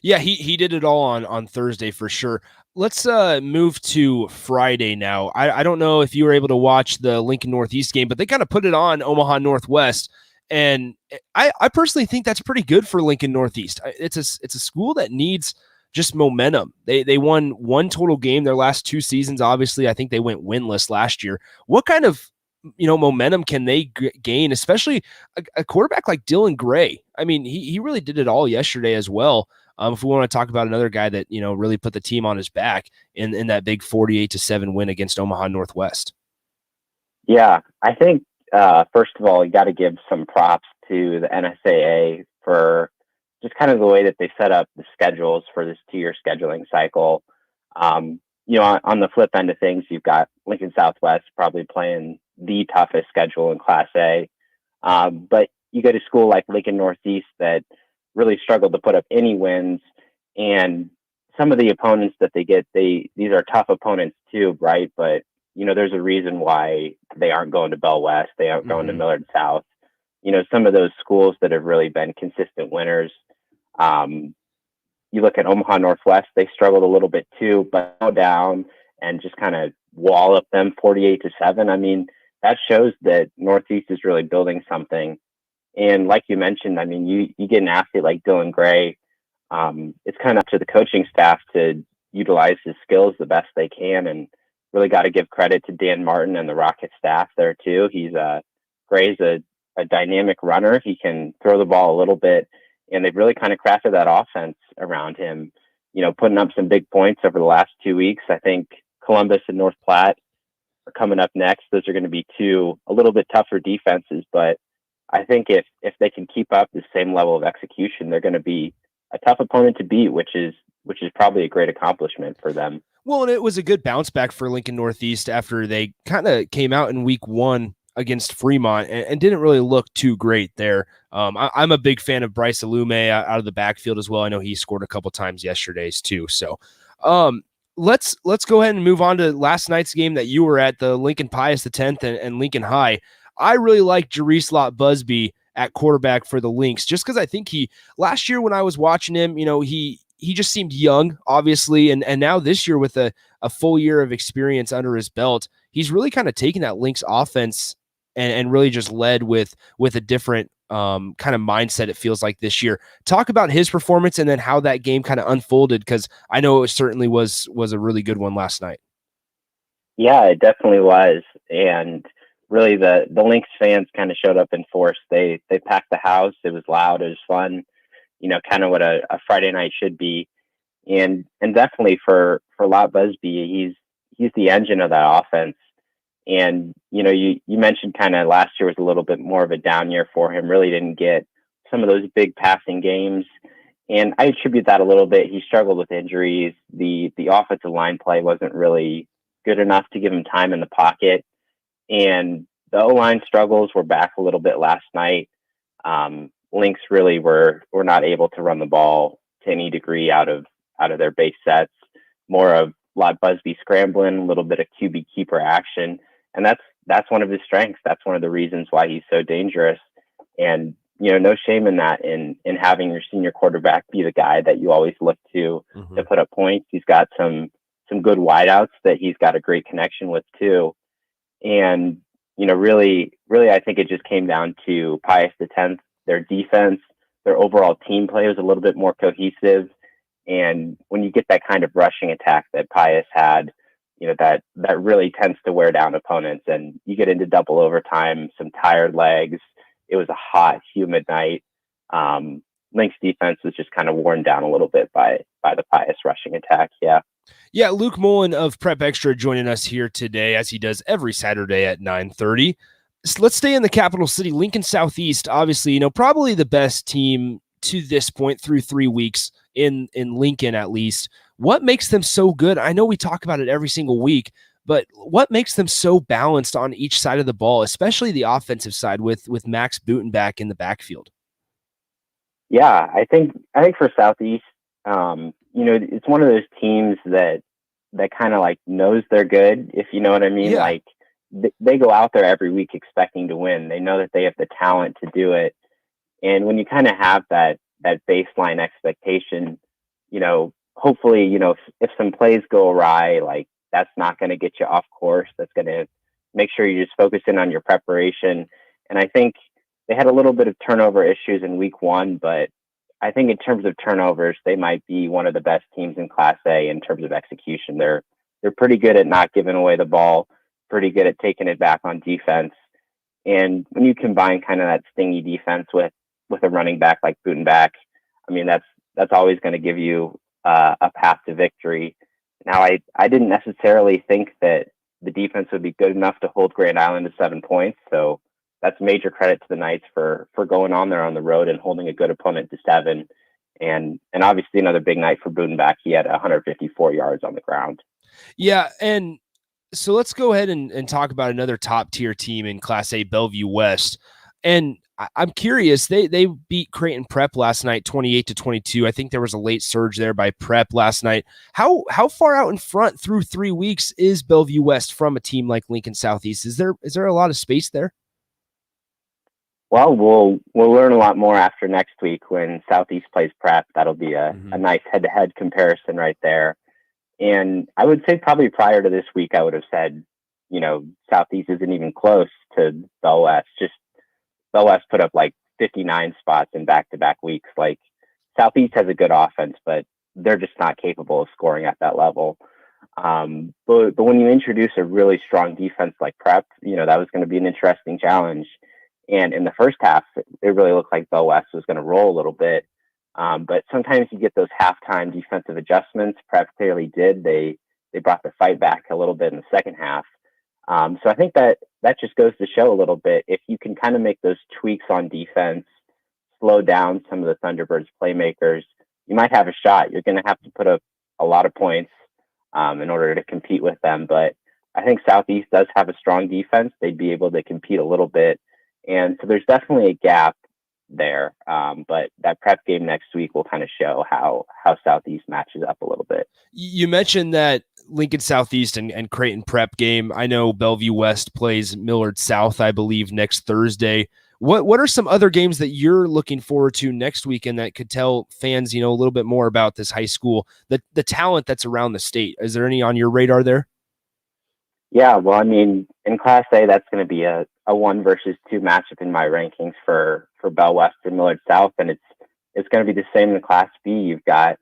C: Yeah, he did it all on Thursday for sure. Let's move to Friday now. I don't know if you were able to watch the Lincoln Northeast game, but they kind of put it on Omaha Northwest. And I personally think that's pretty good for Lincoln Northeast. It's a school that needs just momentum. They won one total game their last 2 seasons. Obviously, I think they went winless last year. What kind of momentum can they gain, especially a quarterback like Dylan Gray? I mean, he really did it all yesterday as well. If we want to talk about another guy that really put the team on his back in that big 48-7 win against Omaha Northwest.
L: Yeah, I think first of all, you got to give some props to the NSAA for just kind of the way that they set up the schedules for this 2-year scheduling cycle. On the flip end of things, you've got Lincoln Southwest probably playing the toughest schedule in Class A. But you go to school like Lincoln Northeast that really struggled to put up any wins. And some of the opponents that they get, these are tough opponents too, right? But, there's a reason why they aren't going to Bellevue West. They aren't going to Millard South. Some of those schools that have really been consistent winners. You look at Omaha Northwest, they struggled a little bit too, but go down and just kind of wallop them 48-7. I mean, that shows that Northeast is really building something. And like you mentioned, I mean, you get an athlete like Dylan Gray. It's kind of up to the coaching staff to utilize his skills the best they can, and really got to give credit to Dan Martin and the Rocket staff there too. Gray's a dynamic runner. He can throw the ball a little bit, and they've really kind of crafted that offense around him, putting up some big points over the last 2 weeks. I think Columbus and North Platte are coming up next. Those are going to be 2 a little bit tougher defenses, but I think if they can keep up the same level of execution, they're going to be a tough opponent to beat, which is probably a great accomplishment for them.
C: Well, and it was a good bounce back for Lincoln Northeast after they kind of came out in week 1 against Fremont and didn't really look too great there. I'm a big fan of Bryce Alume out of the backfield as well. I know he scored a couple times yesterday's too. So let's go ahead and move on to last night's game that you were at, the Lincoln Pius X and Lincoln High. I really like Jarice Lott Busby at quarterback for the Lynx, just because I think last year when I was watching him, he just seemed young, obviously, and now this year with a full year of experience under his belt, he's really kind of taken that Lynx offense and really just led with a different kind of mindset, it feels like, this year. Talk about his performance and then how that game kind of unfolded, because I know it certainly was a really good one last night.
L: Yeah, it definitely was. And really the Lynx fans kind of showed up in force. They packed the house. It was loud. It was fun. Kind of what a Friday night should be. And definitely for Lott Busby, he's the engine of that offense. And, you mentioned kind of last year was a little bit more of a down year for him, really didn't get some of those big passing games. And I attribute that a little bit. He struggled with injuries. The offensive line play wasn't really good enough to give him time in the pocket. And the O-line struggles were back a little bit last night. Lynx really were not able to run the ball to any degree out of their base sets. More of Lott Busby scrambling, a little bit of QB keeper action, and that's one of his strengths. That's one of the reasons why he's so dangerous. And no shame in that, in having your senior quarterback be the guy that you always look to put up points. He's got some good wideouts that he's got a great connection with too. And really, I think it just came down to Pius X. Their defense, their overall team play was a little bit more cohesive. And when you get that kind of rushing attack that Pius had, that really tends to wear down opponents. And you get into double overtime, some tired legs. It was a hot, humid night. Lynx defense was just kind of worn down a little bit by the Pius rushing attack. Yeah.
C: Yeah, Luke Mullen of Prep Extra joining us here today, as he does every Saturday at 9:30. So let's stay in the capital city, Lincoln Southeast. Obviously, probably the best team to this point through 3 weeks in Lincoln, at least. What makes them so good? I know we talk about it every single week, but what makes them so balanced on each side of the ball, especially the offensive side with Max Butenbach in the backfield?
L: Yeah, I think for Southeast, it's one of those teams that kind of like knows they're good, if you know what I mean.
C: Yeah.
L: Like they go out there every week expecting to win. They know that they have the talent to do it. And when you kind of have that baseline expectation, hopefully, if some plays go awry, like that's not going to get you off course. That's going to make sure you just focus in on your preparation. And I think they had a little bit of turnover issues in week 1, but I think in terms of turnovers, they might be one of the best teams in Class A in terms of execution. They're pretty good at not giving away the ball, pretty good at taking it back on defense. And when you combine kind of that stingy defense with a running back like Butenbach, I mean, that's always going to give you a path to victory. Now, I didn't necessarily think that the defense would be good enough to hold Grand Island to 7 points. So that's major credit to the Knights for going on there on the road and holding a good opponent to 7. And obviously another big night for Butenbach. He had 154 yards on the ground.
C: Yeah, and so let's go ahead and talk about another top tier team in Class A, Bellevue West. And I'm curious, they beat Creighton Prep last night 28-22. I think there was a late surge there by Prep last night. How far out in front through 3 weeks is Bellevue West from a team like Lincoln Southeast? Is there a lot of space there?
L: Well, we'll learn a lot more after next week when Southeast plays Prep. That'll be a nice head-to-head comparison right there. And I would say probably prior to this week, I would have said, Southeast isn't even close to Bell West. Just Bell West put up like 59 spots in back-to-back weeks. Like Southeast has a good offense, but they're just not capable of scoring at that level. But when you introduce a really strong defense like Prep, that was going to be an interesting challenge. And in the first half, it really looked like Bell West was going to roll a little bit. But sometimes you get those halftime defensive adjustments. Prep clearly did. They brought the fight back a little bit in the second half. So I think that just goes to show a little bit. If you can kind of make those tweaks on defense, slow down some of the Thunderbirds playmakers, you might have a shot. You're going to have to put up a lot of points in order to compete with them. But I think Southeast does have a strong defense. They'd be able to compete a little bit. And so there's definitely a gap there. But that prep game next week will kind of show how Southeast matches up a little bit.
C: You mentioned that Lincoln Southeast and Creighton prep game. I know Bellevue West plays Millard South, I believe, next Thursday. What are some other games that you're looking forward to next weekend that could tell fans, a little bit more about this high school, the talent that's around the state? Is there any on your radar there?
L: Yeah, well, I mean, in Class A, that's going to be a 1 versus 2 matchup in my rankings for Bell West and Millard South, and it's going to be the same in Class B. You've got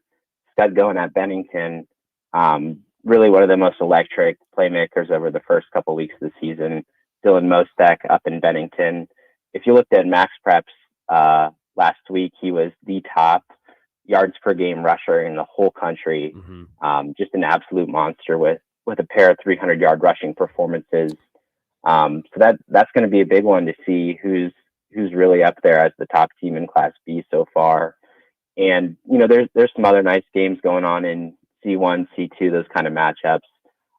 L: Scott going at Bennington, really one of the most electric playmakers over the first couple weeks of the season. Dylan Mostek up in Bennington. If you looked at Max Preps last week, he was the top yards per game rusher in the whole country. Just an absolute monster with a pair of 300-yard rushing performances. So that's going to be a big one to see who's really up there as the top team in Class B so far. And there's some other nice games going on in C1, C2, those kind of matchups.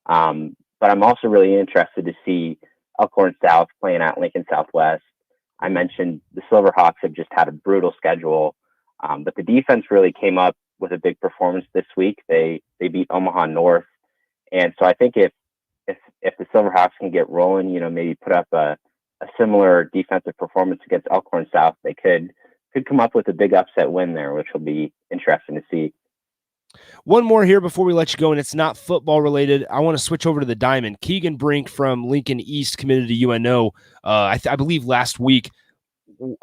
L: But I'm also really interested to see Elkhorn South playing at Lincoln Southwest. I mentioned the Silverhawks have just had a brutal schedule, but the defense really came up with a big performance this week. They beat Omaha North, and so I think if the Silverhawks can get rolling, maybe put up a similar defensive performance against Elkhorn South, they could come up with a big upset win there, which will be interesting to see.
C: One more here before we let you go, and it's not football related. I want to switch over to the Diamond. Keegan Brink from Lincoln East committed to UNO, I believe last week.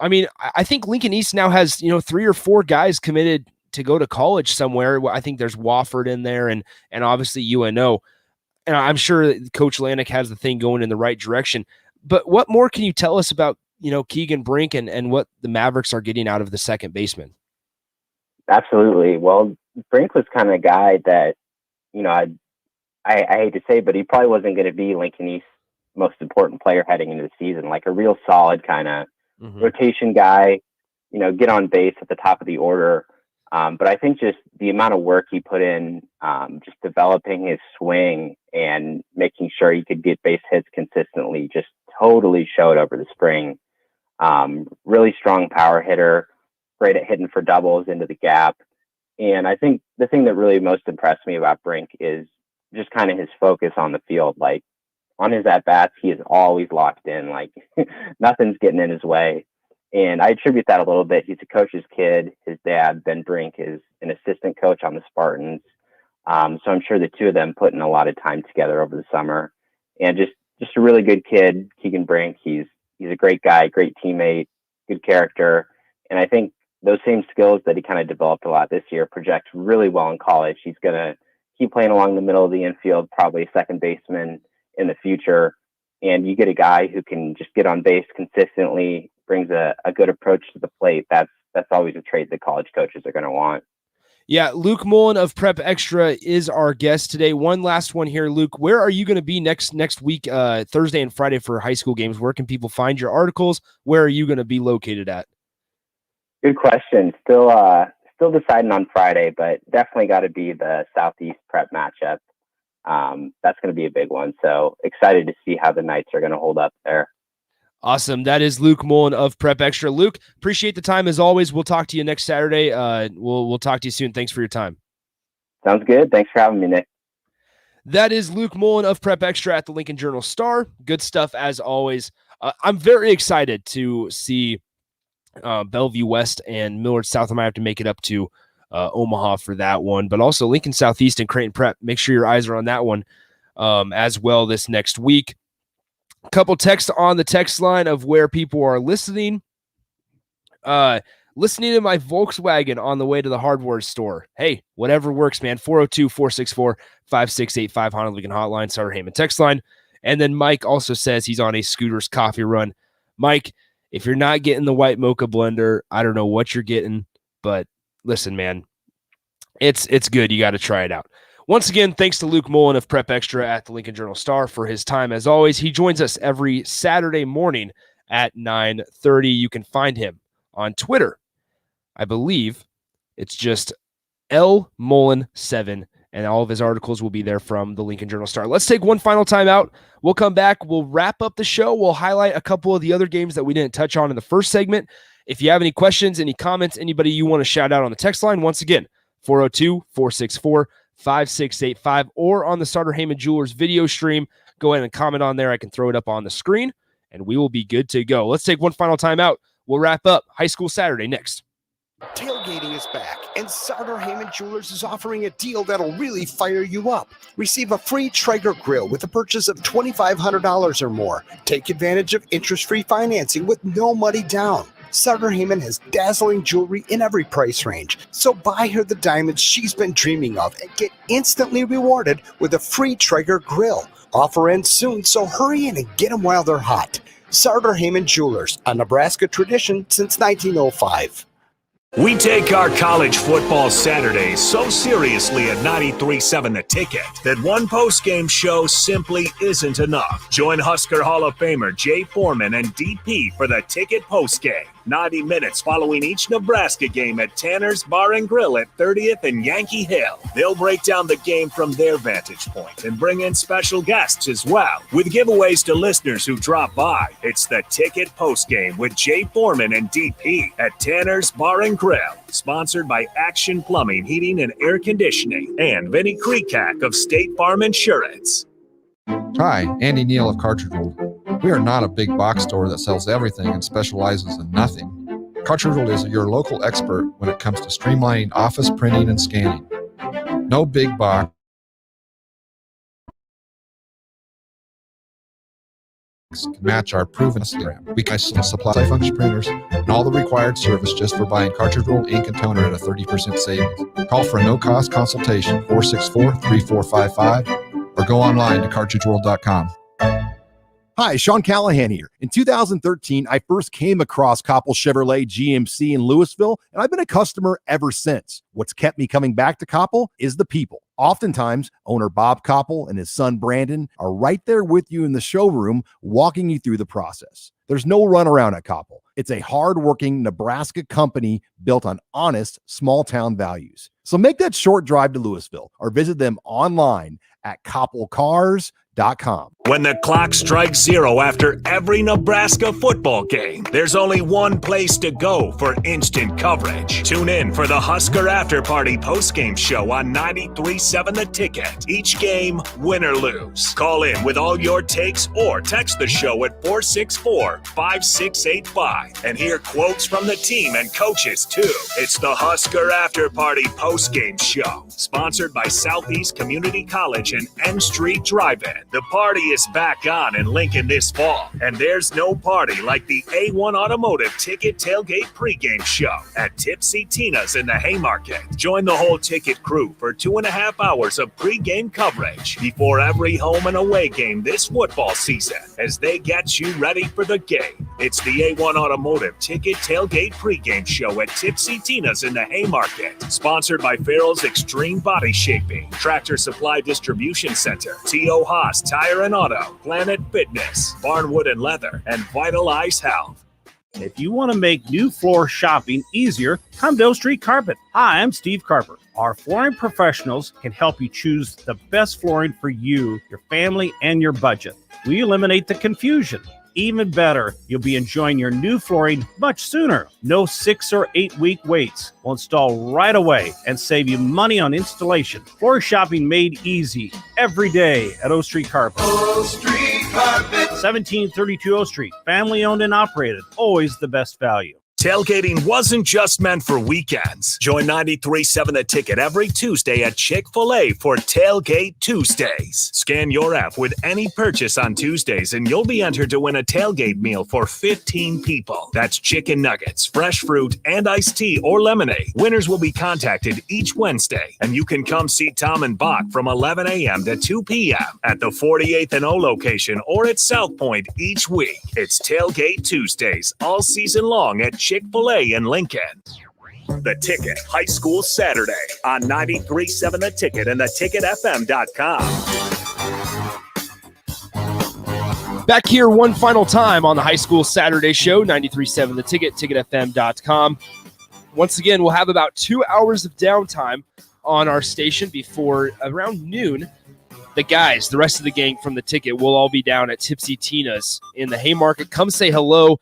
C: I mean, I think Lincoln East now has 3 or 4 guys committed to go to college somewhere. I think there's Wofford in there, and obviously UNO. And I'm sure Coach Lanik has the thing going in the right direction. But what more can you tell us about Keegan Brink and what the Mavericks are getting out of the second baseman?
L: Absolutely. Well, Brink was kind of a guy that, I hate to say, but he probably wasn't going to be Lincoln East's most important player heading into the season, like a real solid kind of rotation guy, get on base at the top of the order. But I think just the amount of work he put in, just developing his swing and making sure he could get base hits consistently just totally showed over the spring. Really strong power hitter, great at hitting for doubles into the gap. And I think the thing that really most impressed me about Brink is just kind of his focus on the field. Like on his at-bats, he is always locked in, like nothing's getting in his way. And I attribute that a little bit. He's a coach's kid. His dad, Ben Brink, is an assistant coach on the Spartans. So I'm sure the two of them put in a lot of time together over the summer. And just a really good kid, Keegan Brink. He's a great guy, great teammate, good character. And I think those same skills that he kind of developed a lot this year project really well in college. He's going to keep playing along the middle of the infield, probably second baseman in the future. And you get a guy who can just get on base consistently, brings a good approach to the plate. That's always a trait that college coaches are going to want.
C: Yeah, Luke Mullen of Prep Extra is our guest today. One last one here, Luke. Where are you going to be next week, Thursday and Friday for high school games? Where can people find your articles? Where are you going to be located at?
L: Good question. Still deciding on Friday, but definitely got to be the Southeast Prep matchup. That's going to be a big one. So excited to see how the Knights are going to hold up there.
C: Awesome. That is Luke Mullen of Prep Extra. Luke, appreciate the time as always. We'll talk to you next Saturday. We'll talk to you soon. Thanks for your time.
L: Sounds good. Thanks for having me, Nick.
C: That is Luke Mullen of Prep Extra at the Lincoln Journal-Star. Good stuff as always. I'm very excited to see Bellevue West and Millard South. I might have to make it up to Omaha for that one, but also Lincoln Southeast and Creighton Prep. Make sure your eyes are on that one as well this next week. A couple texts on the text line of where people are listening. Listening to my Volkswagen on the way to the hardware store. Hey, whatever works, man. 402-464-5685 Honda Lincoln Hotline, Sutter Heyman text line. And then Mike also says he's on a Scooters coffee run. Mike, if you're not getting the white mocha blender, I don't know what you're getting, but listen, man, it's good. You got to try it out. Once again, thanks to Luke Mullen of Prep Extra at the Lincoln Journal-Star for his time. As always, he joins us every Saturday morning at 9:30. You can find him on Twitter. I believe it's just L Mullen 7. And all of his articles will be there from the Lincoln Journal-Star. Let's take one final time out. We'll come back. We'll wrap up the show. We'll highlight a couple of the other games that we didn't touch on in the first segment. If you have any questions, any comments, anybody you want to shout out on the text line, once again, 402-464-5685, or on the Starter Heyman Jewelers video stream, go ahead and comment on there. I can throw it up on the screen, and we will be good to go. Let's take one final time out. We'll wrap up High School Saturday next.
H: Tailgating is back, and Starter Heyman Jewelers is offering a deal that'll really fire you up. Receive a free Traeger grill with a purchase of $2,500 or more. Take advantage of interest-free financing with no money down. Starter Heyman has dazzling jewelry in every price range, so buy her the diamonds she's been dreaming of and get instantly rewarded with a free Traeger grill. Offer ends soon, so hurry in and get them while they're hot. Starter Heyman Jewelers, a Nebraska tradition since 1905.
A: We take our college football Saturdays so seriously at 93.7 The Ticket that one post-game show simply isn't enough. Join Husker Hall of Famer Jay Foreman and DP for The Ticket postgame. 90 minutes following each Nebraska game at Tanner's Bar and Grill at 30th and Yankee Hill. They'll break down the game from their vantage point and bring in special guests as well, with giveaways to listeners who drop by. It's The Ticket postgame with Jay Foreman and DP at Tanner's Bar and Grill, sponsored by Action Plumbing, Heating, and Air Conditioning, and Vinny Kreekak of State Farm Insurance.
M: Hi, Andy Neal of Cartridge World. We are not a big box store that sells everything and specializes in nothing. Cartridge World is your local expert when it comes to streamlining office printing and scanning. No big box can match our proven program. We can supply function printers and all the required service just for buying cartridge roll, ink, and toner at a 30% savings. Call for a no-cost consultation, 464-3455, or go online to cartridgeworld.com.
G: Hi, Sean Callahan here. In 2013, I first came across Koppel Chevrolet GMC in Louisville, and I've been a customer ever since. What's kept me coming back to Koppel is the people. Oftentimes, owner Bob Koppel and his son Brandon are right there with you in the showroom, walking you through the process. There's no runaround at Koppel. It's a hardworking Nebraska company built on honest, small-town values. So make that short drive to Louisville or visit them online at koppelcars.com.
A: When the clock strikes zero after every Nebraska football game, there's only one place to go for instant coverage. Tune in for the Husker After Party postgame show on 93.7 The Ticket. Each game, win or lose. Call in with all your takes or text the show at 464-5685 and hear quotes from the team and coaches too. It's the Husker After Party postgame show, sponsored by Southeast Community College and N Street Drive-In. The party is back on in Lincoln this fall, and there's no party like the A1 Automotive Ticket Tailgate pregame show at Tipsy Tina's in the Haymarket. Join the whole Ticket crew for 2.5 hours of pregame coverage before every home and away game this football season as they get you ready for the game. It's the A1 Automotive Ticket Tailgate pregame show at Tipsy Tina's in the Haymarket, sponsored by Farrell's Extreme Body Shaping, Tractor Supply Distribution Center, T.O. Haas Tire and Auto, Planet Fitness, Barnwood and Leather, and Vitalize Health.
N: If you want to make new floor shopping easier, come to O Street Carpet. Hi, I'm Steve Carper. Our flooring professionals can help you choose the best flooring for you, your family, and your budget. We eliminate the confusion. Even better, you'll be enjoying your new flooring much sooner. No 6 or 8 week waits. We'll install right away and save you money on installation. Floor shopping made easy every day at O Street Carpet.
O: O Street Carpet.
N: 1732 O Street. Family owned and operated. Always the best value.
A: Tailgating wasn't just meant for weekends. Join 93.7 The Ticket every Tuesday at Chick-fil-A for Tailgate Tuesdays. Scan your app with any purchase on Tuesdays and you'll be entered to win a tailgate meal for 15 people. That's chicken nuggets, fresh fruit, and iced tea or lemonade. Winners will be contacted each Wednesday, and you can come see Tom and Bach from 11 a.m. to 2 p.m. at the 48th and O location or at South Point each week. It's Tailgate Tuesdays all season long at Chick-fil-A in Lincoln. The Ticket High School Saturday on 93.7 The Ticket and theticketfm.com.
C: Back here one final time on the High School Saturday show, 93.7 The Ticket, ticketfm.com. Once again, we'll have about 2 hours of downtime on our station before around noon. The rest of the gang from the ticket will all be down at Tipsy Tina's in the Haymarket. Come say hello.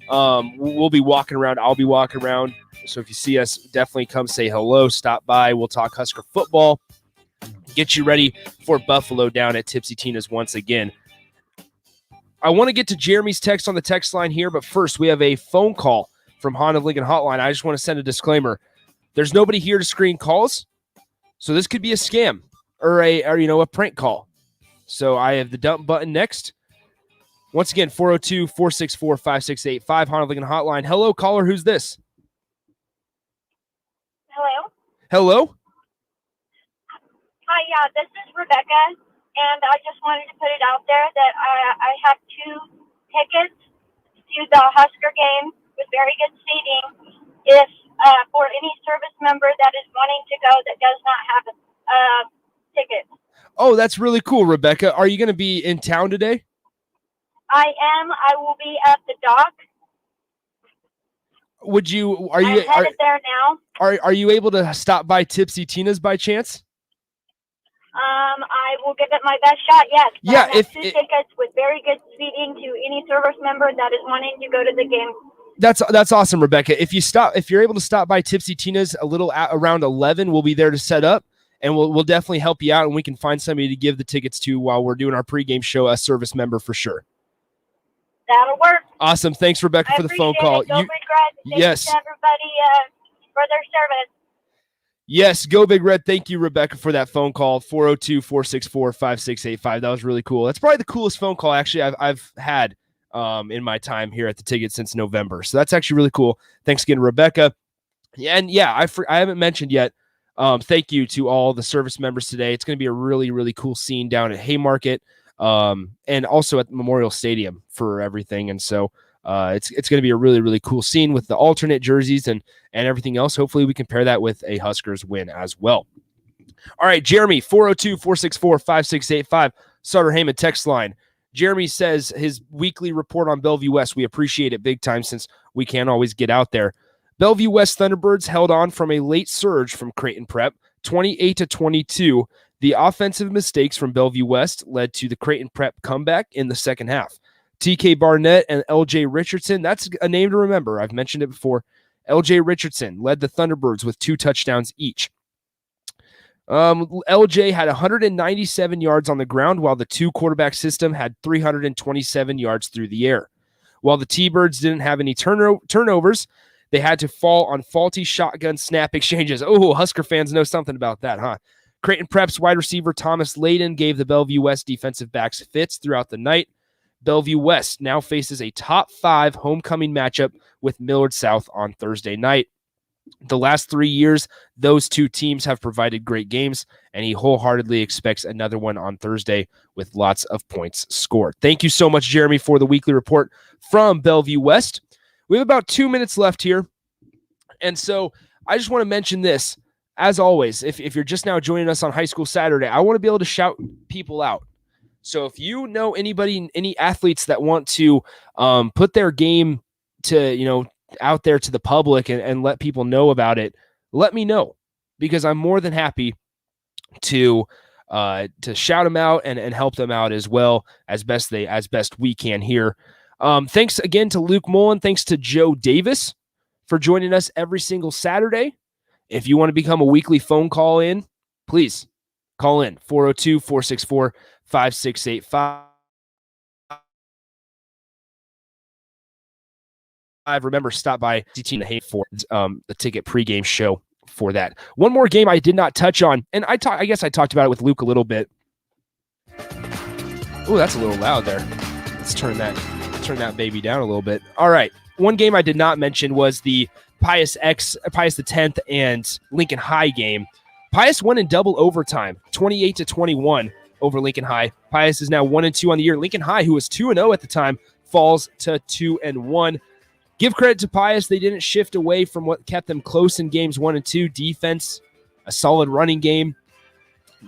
C: We'll be walking around. I'll be walking around. So if you see us, definitely come say hello. Stop by. We'll talk Husker football. Get you ready for Buffalo down at Tipsy Tina's once again. I want to get to Jeremy's text on the text line here, but first we have a phone call from Honda of Lincoln Hotline. I just want to send a disclaimer. There's nobody here to screen calls, so this could be a scam or a prank call. So I have the dump button next. Once again, 402-464-5685, Honda of Lincoln Hotline. Hello, caller. Who's this?
P: Hello.
C: Hello?
P: Hi, yeah, this is Rebecca, and I just wanted to put it out there that I have 2 tickets to the Husker game with very good seating. If for any service member that is wanting to go that does not have a ticket.
C: Oh, that's really cool, Rebecca. Are you going to be in town today?
P: I am. I will be at the dock.
C: I'm
P: headed there now.
C: Are you able to stop by Tipsy Tina's by chance?
P: I will give it my best shot, yes. But
C: Yeah,
P: I have 2 tickets with very good seating to any service member that is wanting to go to the game.
C: That's awesome, Rebecca. If you're able to stop by Tipsy Tina's a little around 11, we'll be there to set up, and we'll definitely help you out, and we can find somebody to give the tickets to while we're doing our pregame show, a service member for sure.
P: That'll work.
C: Awesome. Thanks, Rebecca, for the phone call.
P: Go Big Red.
C: Yes.
P: Thanks to everybody for their service.
C: Yes, go Big Red. Thank you, Rebecca, for that phone call. 402-464-5685. That was really cool. That's probably the coolest phone call actually I've had in my time here at the ticket since November. So that's actually really cool. Thanks again, Rebecca. And yeah, I haven't mentioned yet. Thank you to all the service members today. It's going to be a really, really cool scene down at Haymarket and also at Memorial Stadium for everything. And so it's going to be a really, really cool scene with the alternate jerseys and everything else. Hopefully we can pair that with a Huskers win as well. All right, Jeremy, 402-464-5685, Sutter Heyman text line. Jeremy says his weekly report on Bellevue West. We appreciate it big time since we can't always get out there. Bellevue West Thunderbirds held on from a late surge from Creighton Prep, 28-22. The offensive mistakes from Bellevue West led to the Creighton Prep comeback in the second half. TK Barnett and LJ Richardson, that's a name to remember. I've mentioned it before. LJ Richardson led the Thunderbirds with 2 touchdowns each. LJ had 197 yards on the ground, while the 2-quarterback system had 327 yards through the air. While the T-Birds didn't have any turnovers, they had to fall on faulty shotgun snap exchanges. Oh, Husker fans know something about that, huh? Creighton Prep's wide receiver Thomas Layden gave the Bellevue West defensive backs fits throughout the night. Bellevue West now faces a top 5 homecoming matchup with Millard South on Thursday night. The last 3 years, those 2 teams have provided great games, and he wholeheartedly expects another one on Thursday with lots of points scored. Thank you so much, Jeremy, for the weekly report from Bellevue West. We have about 2 minutes left here, and so I just want to mention this. As always, if you're just now joining us on High School Saturday, I want to be able to shout people out. So if you know anybody, any athletes that want to put their game to, out there to the public and let people know about it, let me know, because I'm more than happy to shout them out and help them out as well as best we can here. Thanks again to Luke Mullen. Thanks to Joe Davis for joining us every single Saturday. If you want to become a weekly phone call in, please call in 402-464-5685. Remember, stop by Tina Hay for the ticket pregame show for that. One more game I did not touch on, and I guess I talked about it with Luke a little bit. Oh, that's a little loud there. Let's turn that baby down a little bit. All right. One game I did not mention was the Pius the 10th and Lincoln High game. Pius won in double overtime, 28-21 over Lincoln High. Pius is now 1-2 on the year. Lincoln High, who was 2-0 at the time, falls to 2-1. Give credit to Pius. They didn't shift away from what kept them close in games 1 and 2. Defense, a solid running game.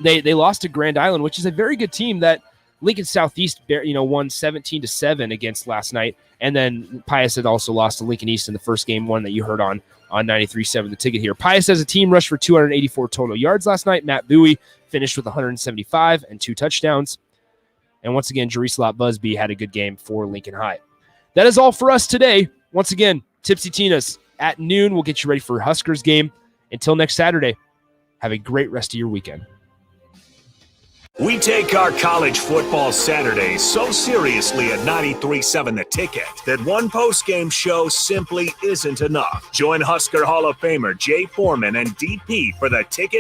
C: They lost to Grand Island, which is a very good team that Lincoln Southeast won 17-7 against last night. And then Pius had also lost to Lincoln East in the first game, one that you heard on on 93.7 The Ticket here. Pius as a team rushed for 284 total yards last night. Matt Bowie finished with 175 and 2 touchdowns. And once again, Jerusalem Busby had a good game for Lincoln High. That is all for us today. Once again, Tipsy Tina's at noon. We'll get you ready for Huskers game. Until next Saturday, have a great rest of your weekend.
A: We take our college football Saturdays so seriously at 93.7 The Ticket that one post-game show simply isn't enough. Join Husker Hall of Famer Jay Foreman and DP for The Ticket